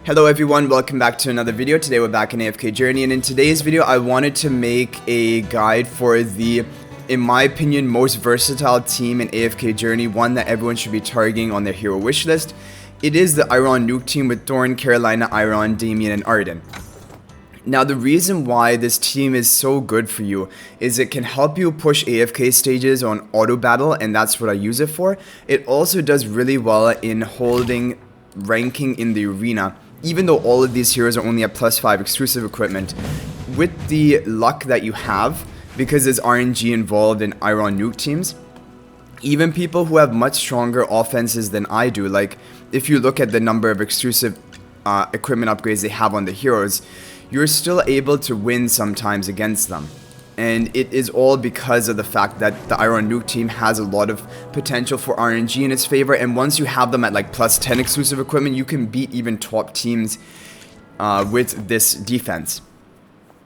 Hello everyone, welcome back to another video. Today we're back in AFK Journey, and in today's video I wanted to make a guide for the, in my opinion, most versatile team in AFK Journey, one that everyone should be targeting on their hero wish list. It is the eironn nuke team with Thorn, Carolina, eironn, Damien, and Arden. Now the reason why this team is so good for you is it can help you push AFK stages on auto battle, and that's what I use it for. It also does really well in holding ranking in the arena. Even though all of these heroes are only at +5 exclusive equipment, with the luck that you have, because there's RNG involved in eironn nuke teams, even people who have much stronger offenses than I do, like if you look at the number of exclusive equipment upgrades they have on the heroes, you're still able to win sometimes against them. And it is all because of the fact that the eironn nuke team has a lot of potential for RNG in its favor, and once you have them at like +10 exclusive equipment, you can beat even top teams with this defense.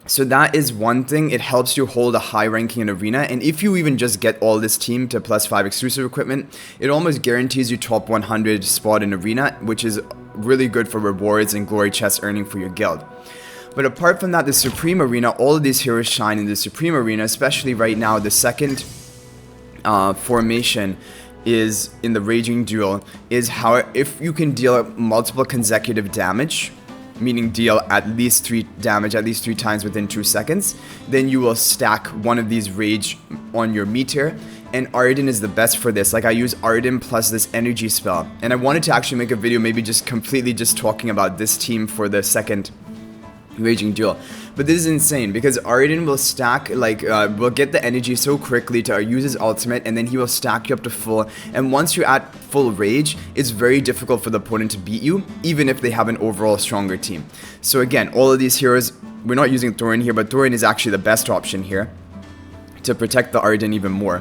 So that is one thing. It helps you hold a high ranking in arena, and if you even just get all this team to +5 exclusive equipment, it almost guarantees you top 100 spot in arena, which is really good for rewards and glory chest earning for your guild. But apart from that, the Supreme Arena, all of these heroes shine in the Supreme Arena, especially right now. The second formation is in the Raging Duel, is how if you can deal multiple consecutive damage, meaning deal at least 3 damage at least 3 times within 2 seconds, then you will stack one of these rage on your meter. And Arden is the best for this. Like, I use Arden plus this energy spell, and I wanted to actually make a video maybe just completely just talking about this team for the second Raging Duel. But this is insane because Arden will stack, like, will get the energy so quickly to use his ultimate, and then he will stack you up to full. And once you're at full rage, it's very difficult for the opponent to beat you, even if they have an overall stronger team. So again, all of these heroes, we're not using Thorin here, but Thorin is actually the best option here to protect the Arden even more.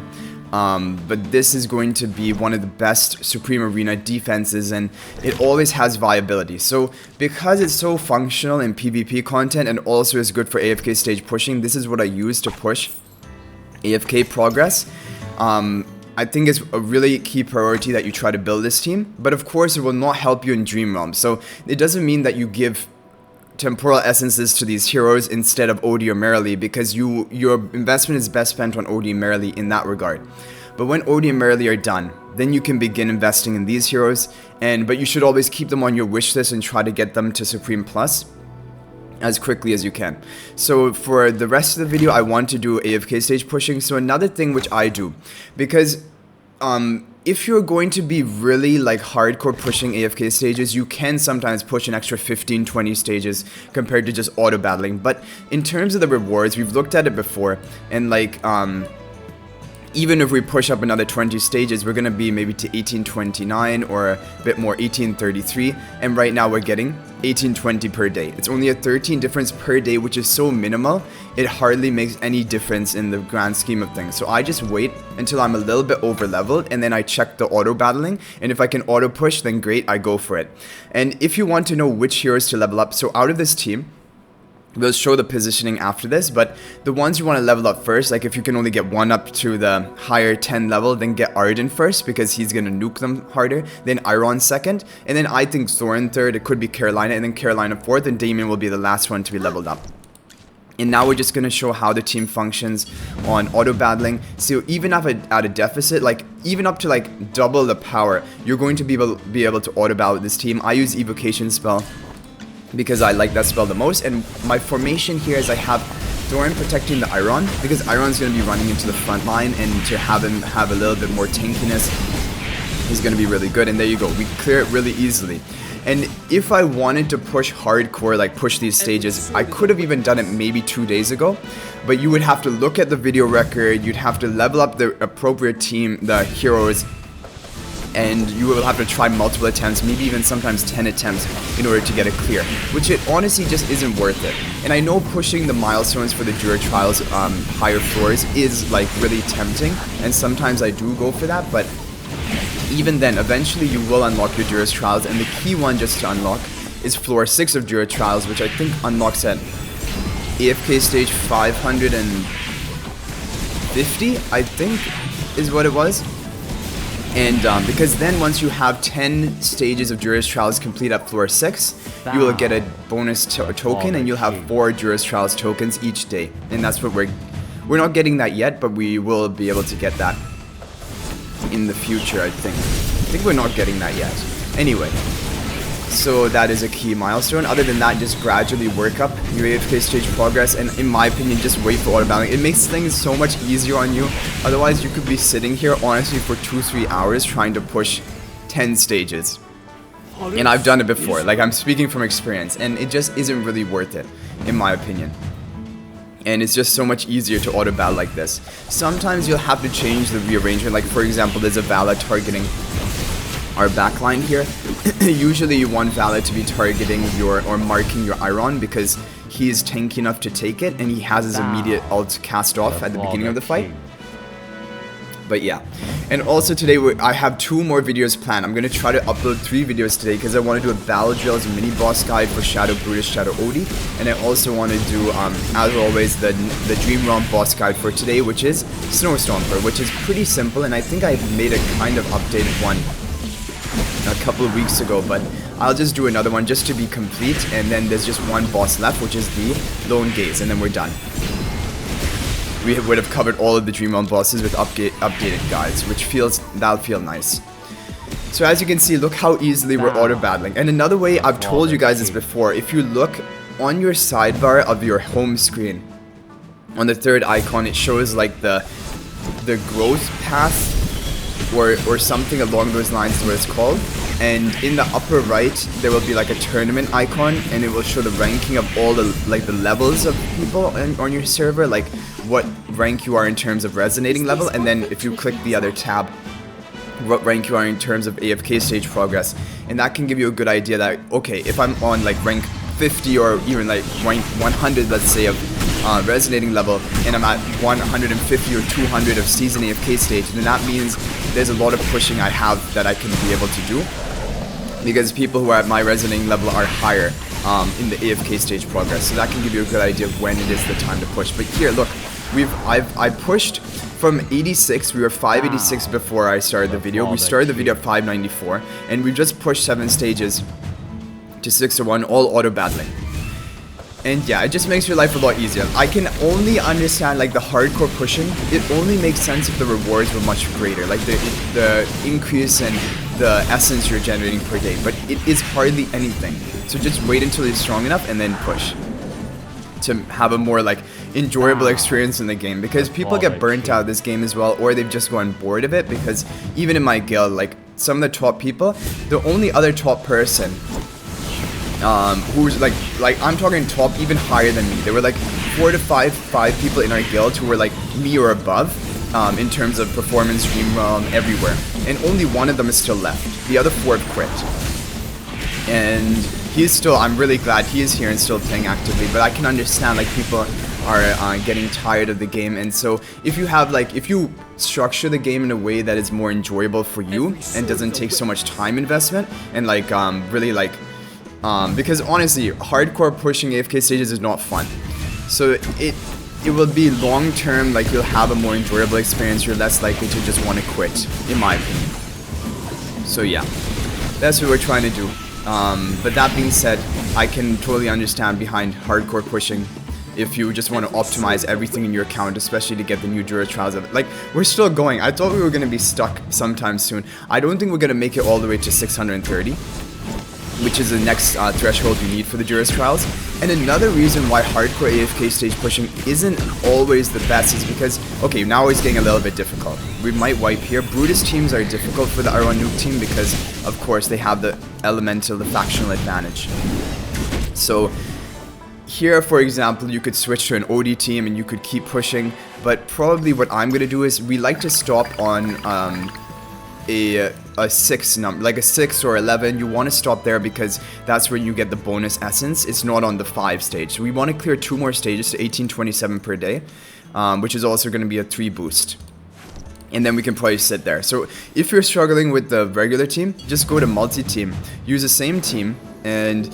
But this is going to be one of the best Supreme Arena defenses, and it always has viability. So because it's so functional in PvP content and also is good for AFK stage pushing, this is what I use to push AFK progress. I think it's a really key priority that you try to build this team, but of course it will not help you in Dream Realm. So it doesn't mean that you give temporal essences to these heroes instead of OD or Merrily, because your investment is best spent on OD and Merrily in that regard. But when OD and Merrily are done, then you can begin investing in these heroes, but you should always keep them on your wish list and try to get them to Supreme Plus as quickly as you can. So for the rest of the video, I want to do AFK stage pushing. So another thing which I do, because if you're going to be really like hardcore pushing AFK stages, you can sometimes push an extra 15-20 stages compared to just auto battling. But in terms of the rewards, we've looked at it before, and like even if we push up another 20 stages, we're gonna be maybe to 1829 or a bit more, 1833, and right now we're getting 1820 per day. It's only a 13 difference per day, which is so minimal, it hardly makes any difference in the grand scheme of things. So I just wait until I'm a little bit over leveled, and then I check the auto battling, and if I can auto push, then great, I go for it. And if you want to know which heroes to level up, so out of this team, we'll show the positioning after this, but the ones you want to level up first, like if you can only get one up to the higher 10 level, then get Arden first, because he's going to nuke them harder, then eironn second, and then I think Thorin third, it could be Carolina, and then Carolina fourth, and Damien will be the last one to be leveled up. And now we're just going to show how the team functions on auto battling. So even at a deficit, like even up to like double the power, you're going to be able to auto battle with this team. I use evocation spell because I like that spell the most, and my formation here is I have Thorin protecting the eironn, because eironn's going to be running into the front line, and to have him have a little bit more tankiness is going to be really good. And there you go, we clear it really easily. And if I wanted to push hardcore, like push these stages, I could have even done it maybe 2 days ago, but you would have to look at the video record, you'd have to level up the appropriate team, the heroes, and you will have to try multiple attempts, maybe even sometimes 10 attempts in order to get it clear, which it honestly just isn't worth it. And I know pushing the milestones for the Jura Trials higher floors is like really tempting, and sometimes I do go for that, but even then, eventually you will unlock your Jura Trials, and the key one just to unlock is floor 6 of Jura Trials, which I think unlocks at AFK stage 550, I think is what it was. And because then once you have 10 stages of Juris Trials complete at floor 6, you will get a bonus token, and you'll have 4 Juris Trials tokens each day. And that's what we're not getting that yet, but we will be able to get that in the future, I think. I think we're not getting that yet. Anyway, so that is a key milestone. Other than that, just gradually work up your AFK stage progress, and in my opinion, just wait for auto battling. It makes things so much easier on you. Otherwise, you could be sitting here honestly for 2-3 hours trying to push 10 stages. And I've done it before, like I'm speaking from experience, and it just isn't really worth it, in my opinion. And it's just so much easier to auto battle like this. Sometimes you'll have to change the rearrangement, like for example, there's a Vala targeting our backline here. Usually you want Vala to be targeting or marking your eironn because he is tanky enough to take it, and he has his immediate ult cast off at the beginning of the fight. But yeah, and also today I have 2 more videos planned. I'm going to try to upload 3 videos today because I want to do a battle drills mini boss guide for Shadow Brutus, Shadow Odie, and I also want to do, as always, the Dream Realm boss guide for today, which is Snowstomper, which is pretty simple, and I think I made a kind of updated one a couple of weeks ago, but I'll just do another one just to be complete, and then there's just one boss left, which is the Lone Gaze, and then we're done. We would have covered all of the Dream Realm bosses with updated guides, which that'll feel nice. So as you can see, look how easily we're auto battling. And another way, I've told you guys this before, if you look on your sidebar of your home screen, on the 3rd icon, it shows like the growth path or something along those lines is what it's called. And in the upper right, there will be like a tournament icon, and it will show the ranking of all the levels of people on your server, like what rank you are in terms of resonating level, and then if you click the other tab, what rank you are in terms of AFK stage progress. And that can give you a good idea that, okay, if I'm on like rank 50 or even like rank 100, let's say, of resonating level, and I'm at 150 or 200 of season AFK stage, then that means there's a lot of pushing I have that I can be able to do, because people who are at my resonating level are higher in the AFK stage progress. So that can give you a good idea of when it is the time to push. But here, look, I pushed from 86, we were 586 before I started the video. We started the video at 594, and we just pushed 7 stages to 601, all auto battling. And yeah, it just makes your life a lot easier. I can only understand like the hardcore pushing. It only makes sense if the rewards were much greater, like the increase in the essence you're generating per day. But it is hardly anything. So just wait until you're strong enough and then push to have a more like enjoyable experience in the game, because people get burnt out of this game as well, or they've just gone bored of it. Because even in my guild, like some of the top people, the only other top person who's like I'm talking top, even higher than me. There were like 4 to 5 people in our guild who were like me or above in terms of performance, Dream Realm, everywhere. And only one of them is still left. The other 4 have quit. And he's still, I'm really glad he is here and still playing actively, but I can understand like people are getting tired of the game. And so if you have like, if you structure the game in a way that is more enjoyable for you and doesn't take so much time investment and like really like because honestly, hardcore pushing AFK stages is not fun. So it will be long term, like you'll have a more enjoyable experience. You're less likely to just want to quit, in my opinion. So yeah, that's what we're trying to do. But that being said, I can totally understand behind hardcore pushing if you just want to optimize everything in your account, especially to get the new Jura trials of it. Like, we're still going. I thought we were going to be stuck sometime soon. I don't think we're going to make it all the way to 630, which is the next threshold you need for the Juris trials. And another reason why hardcore AFK stage pushing isn't always the best is because, okay, now it's getting a little bit difficult. We might wipe here. Brutus teams are difficult for the eironn nuke team because, of course, they have the elemental, the factional advantage. So here, for example, you could switch to an OD team and you could keep pushing, but probably what I'm going to do is we like to stop on a 6 number, like a 6 or 11. You want to stop there because that's where you get the bonus essence. It's not on the 5 stage. So we want to clear 2 more stages to 1827 per day, which is also going to be a 3 boost. And then we can probably sit there. So if you're struggling with the regular team, just go to multi-team. Use the same team, and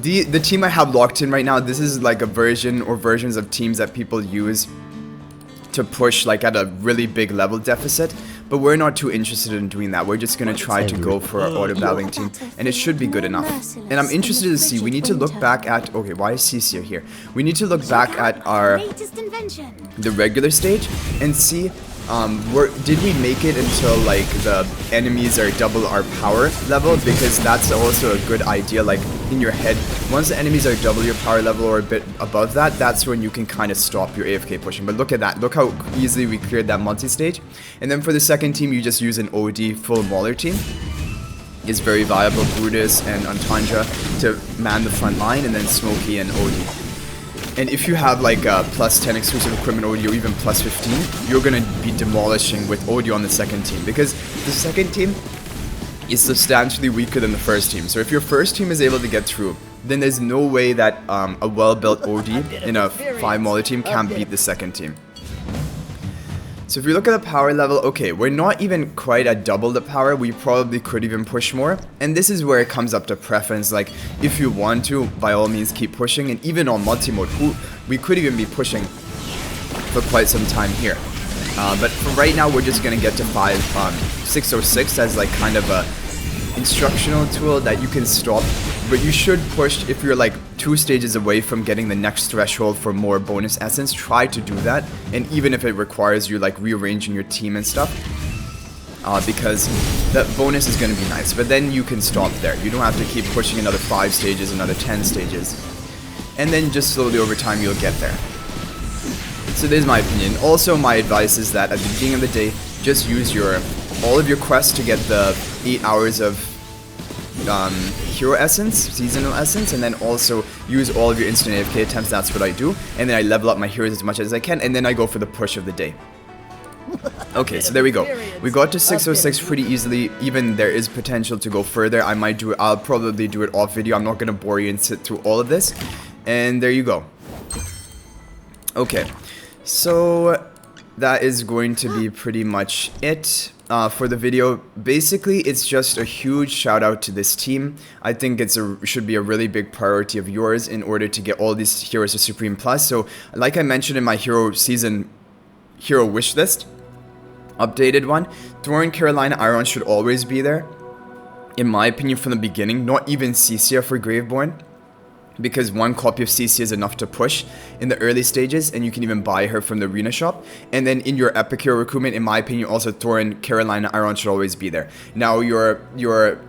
the team I have locked in right now, this is like a version or versions of teams that people use to push like at a really big level deficit. but we're not too interested in doing that. We're just gonna try to go for our auto battling team, and it should be good enough. And I'm interested to see, we need to look back at, okay, why is CC here? We need to look back at the regular stage and see, did we make it until like the enemies are double our power level? Because that's also a good idea, like in your head, once the enemies are double your power level or a bit above that, that's when you can kind of stop your AFK pushing. But look at that, look how easily we cleared that multi-stage. And then for the second team, you just use an OD full Mauler team. Is very viable, Brutus and Antandra to man the front line, and then Smokey and OD. And if you have like a plus 10 exclusive equipment OD or even plus 15, you're gonna be demolishing with OD on the second team, because the second team is substantially weaker than the first team. So if your first team is able to get through, then there's no way that a well-built OD in a 5 Mauler team can beat the second team. So if you look at the power level, okay, we're not even quite at double the power, we probably could even push more. And this is where it comes up to preference, like, if you want to, by all means keep pushing, and even on multi-mode, we could even be pushing for quite some time here. But for right now, we're just gonna get to 606 as like kind of a instructional tool that you can stop, but you should push if you're like 2 stages away from getting the next threshold for more bonus essence. Try to do that, and even if it requires you like rearranging your team and stuff, because that bonus is going to be nice, but then you can stop there. You don't have to keep pushing another 5 stages, another 10 stages, and then just slowly over time you'll get there. So this is my opinion. Also, my advice is that at the beginning of the day, just use all of your quests to get the 8 hours of hero essence, seasonal essence, and then also use all of your instant AFK attempts. That's what I do, and then I level up my heroes as much as I can, and then I go for the push of the day. Okay, so there we go. We got to 606 pretty easily. Even there is potential to go further. I'll probably do it off video. I'm not gonna bore you and sit through all of this. And there you go. Okay, so that is going to be pretty much it for the video. Basically, it's just a huge shout out to this team. I think should be a really big priority of yours in order to get all these heroes to Supreme Plus. So, like I mentioned in my hero wish list, updated one, Thorin, Carolina, eironn should always be there. In my opinion, from the beginning, not even Cecia for Graveborn, because 1 copy of CC is enough to push in the early stages, and you can even buy her from the arena shop. And then in your epic hero recruitment, in my opinion, also Thorin, Carolina, eironn should always be there. Now your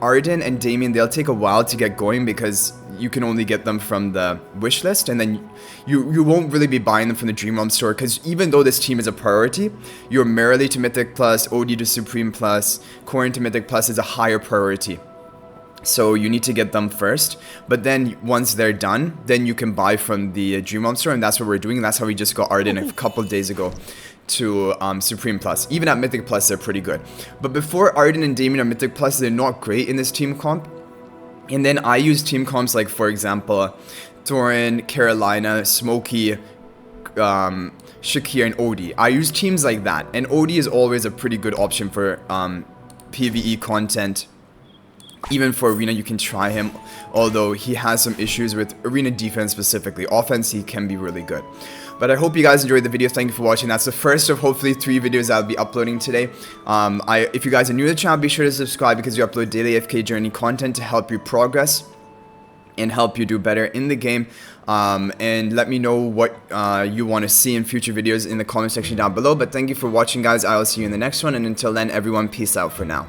Arden and Damien, they'll take a while to get going because you can only get them from the wish list, and then you won't really be buying them from the Dream Realm store, because even though this team is a priority, your Merrily to Mythic Plus, OD to Supreme Plus, Corrin to Mythic Plus is a higher priority. So you need to get them first, but then once they're done, then you can buy from the Dream Realm store, and that's what we're doing. That's how we just got Arden a couple days ago to Supreme Plus. Even at Mythic Plus, they're pretty good. But before Arden and Damien are Mythic Plus, they're not great in this team comp. And then I use team comps like, for example, Thorin, Carolina, Smokey, Shakir, and OD. I use teams like that, and OD is always a pretty good option for PvE content. Even for arena, you can try him, although he has some issues with arena defense specifically. Offense, he can be really good. But I hope you guys enjoyed the video. Thank you for watching. That's the first of hopefully 3 videos I'll be uploading today. If you guys are new to the channel, be sure to subscribe, because we upload daily AFK Journey content to help you progress and help you do better in the game. And let me know what you want to see in future videos in the comment section down below. But thank you for watching, guys. I will see you in the next one, and until then, everyone, peace out for now.